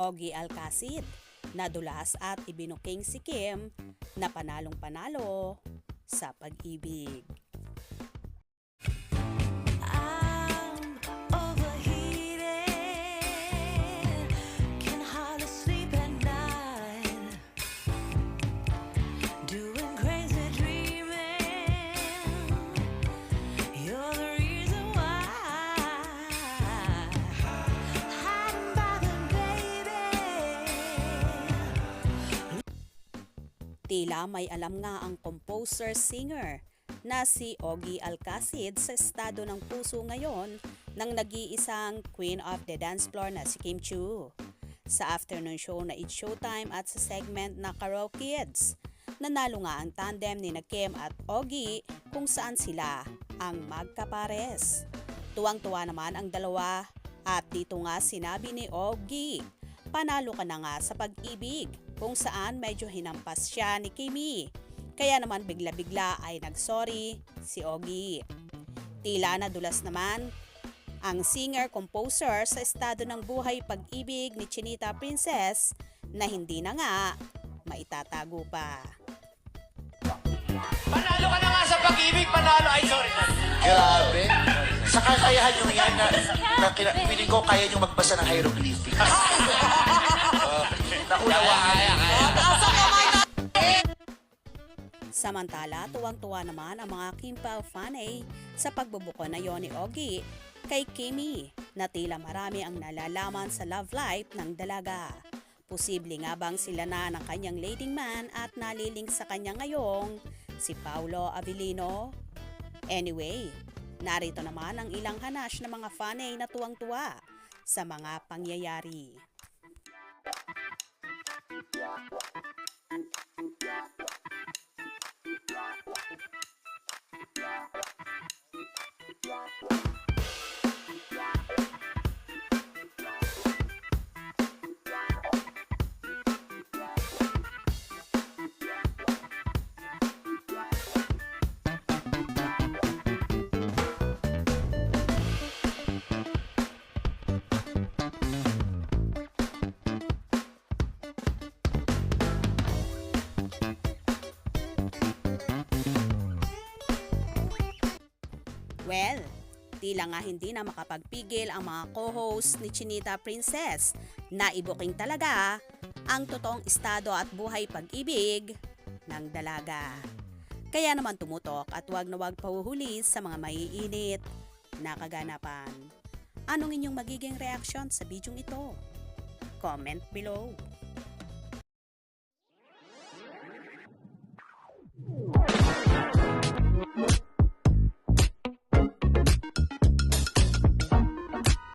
Ogie Alcacid. Nadulas at ibinuking si Kim na panalong-panalo sa pag-ibig. Tila may alam nga ang composer-singer na si Ogie Alcacid sa estado ng puso ngayon ng nag-iisang Queen of the Dance Floor na si Kim Chiu. Sa afternoon show na It's Showtime at sa segment na Karaoke Kids, nanalo nga ang tandem ni Kim at Ogie kung saan sila ang magkapares. Tuwang-tuwa naman ang dalawa at dito nga sinabi ni Ogie, panalo ka na nga sa pag-ibig, kung saan medyo hinampas siya ni Kimi. Kaya naman bigla-bigla ay nagsorry si Ogie. Tila nadulas naman ang singer-composer sa estado ng buhay pag-ibig ni Chinita Princess na hindi na nga maitatago pa. Panalo ka na nga sa pag-ibig, panalo. Ay, sorry. Grabe. Sa kakayahan nyo yan piling ko kaya nyo magbasa ng hieroglyphics. Samantala, tuwang-tuwa naman ang mga Kim Pao fanay sa pagbubuko na yon ni Ogie kay Kimi na tila marami ang nalalaman sa love life ng dalaga. Posible nga bang sila na ng kanyang leading man at naliling sa kanya ngayong si Paolo Avellino? Anyway, narito naman ang ilang hanash ng mga fanay na tuwang-tuwa sa mga pangyayari. Well, tila nga hindi na makapagpigil ang mga co-host ni Chinita Princess na ibuking talaga ang totoong estado at buhay pag-ibig ng dalaga. Kaya naman tumutok at wag na wag pahuhuli sa mga maiinit na kaganapan. Anong inyong magiging reaksyon sa bidyong ito? Comment below.